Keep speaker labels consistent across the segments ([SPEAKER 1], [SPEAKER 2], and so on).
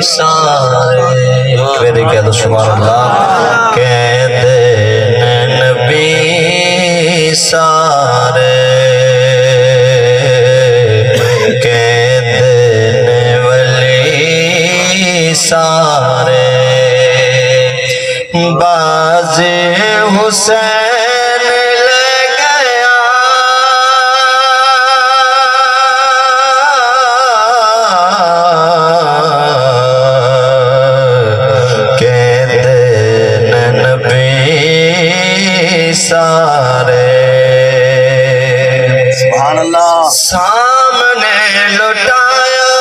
[SPEAKER 1] सारे मेरे कह दो सुभान अल्लाह। कहते नबी सारे कहते वली सारे बाज़े हुसैन ले गया कहते नबी सारे सुभान अल्लाह। सामने लुटाया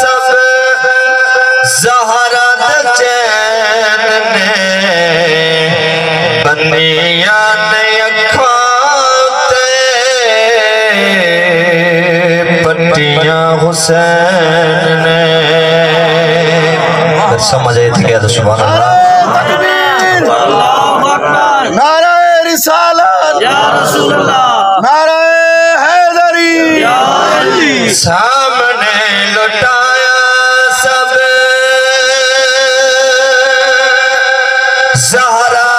[SPEAKER 1] सब ज़हरा चैन ने बनिया ने अखाते पट्टियां हुसैन ने। अगर समझ आई थी क्या तो सुभान अल्लाह।
[SPEAKER 2] नारे रिसालत या रसूल अल्लाह, नारे हैदरी या अली।
[SPEAKER 1] सामने लुटाया सब ज़हरा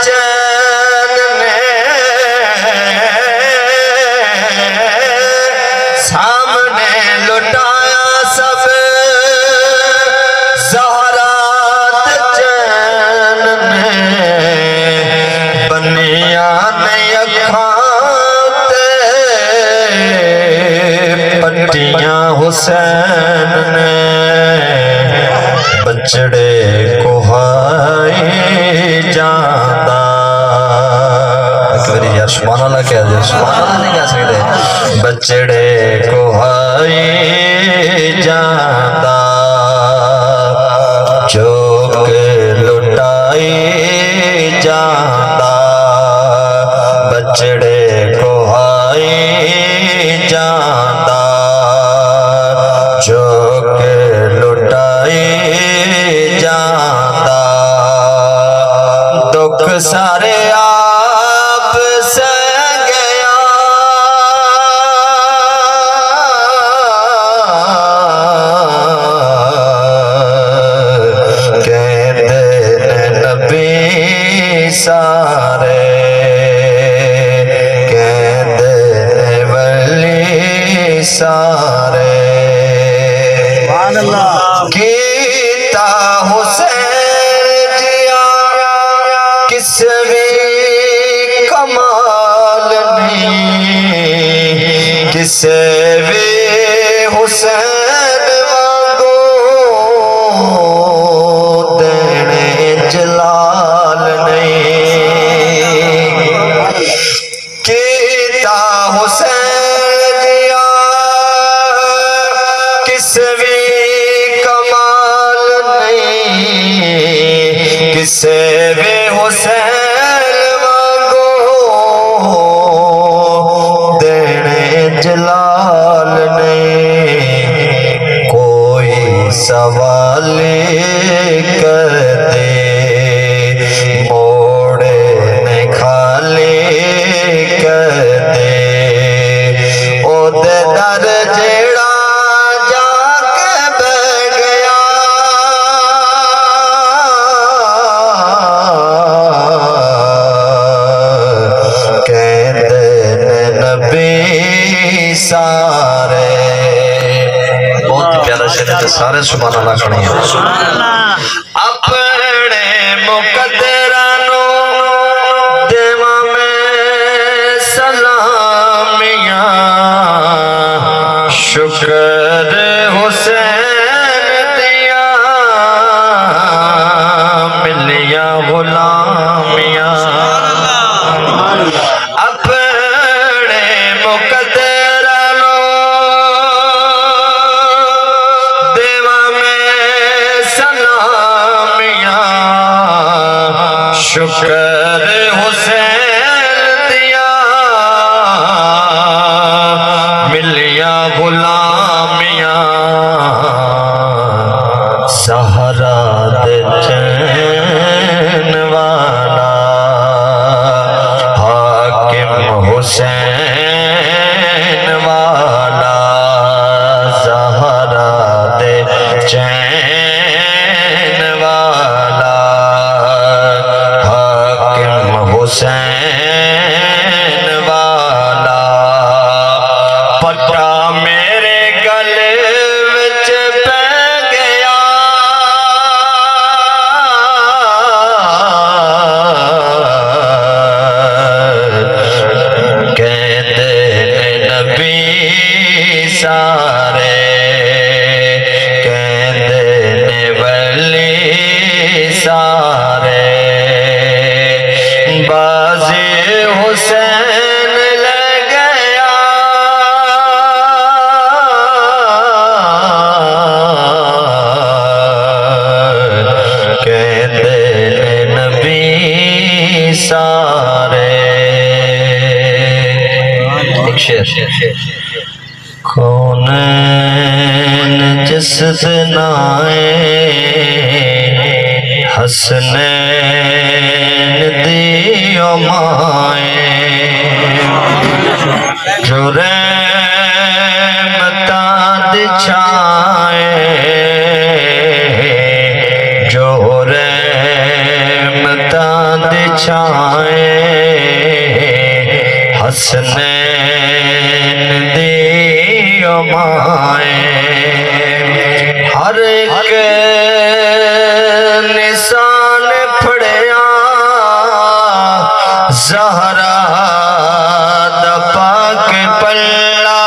[SPEAKER 1] चैन ने सामने लुटाया सब ज़हरा चैन ने बनिया ने अखाते पट्टियां हुसैन ने बचड़े को हाय जाता। यार सुभान अल्लाह कह दे, सुभान अल्लाह नहीं कह सकते। बचड़े को हाय जाता चौक लुटाई जाता बचड़े को हाय जाता चौक लुटाई जाता दुख सारे आप से गया कहते नबी सारे कहते वली सारे कीता हुसैन जिया किस भी कमाल नहीं किस भी हुसैन वांगू देने जलाल नहीं कीता हुसैन जिया किस भी कमाल नहीं किसे भी हुसैन वांगू देने जलाल नहीं कोई सवाल कर दे मोड़े ने खाली कर दे ओदे दर जेड़ा जाके बैठ गया कहते नबी सारे बहुत प्यारा शेर है सारे सुभान अल्लाह खड़े हैं अपने मुकद्दरा नो देवा में सलामियां शुक्र हुसैन दिया मिलिया गुलामियां अपने मुकद्दरा नो देवा में सलामियां शुक्र हुसैन दिया मिलिया गुलामियां सहारा दे चैन वाला हाकिम हुसैन वाला सहारा दे चैन कौनैन जिस दिन आए हसनैन दियो माए जो रहमतां दी छाए जो रहमतां दी छाए हसनैन दियो माए हर एक निशान फड़िया ज़हरा दा पाक पल्ला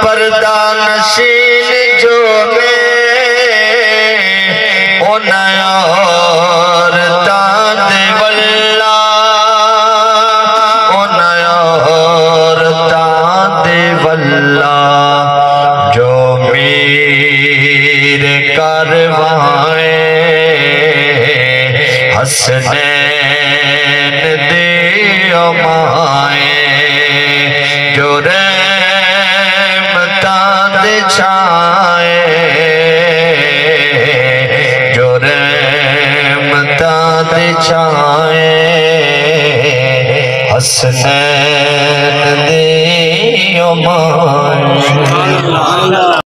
[SPEAKER 1] पर्दा नशीन जो में ओ नयार दे वल्ला ओ नयार दे वल्ला जो मीर करवाए हसनैन दियो माए जो रहमतां दे छाए जो रहमतां दे छाए हसनैन दियो माए।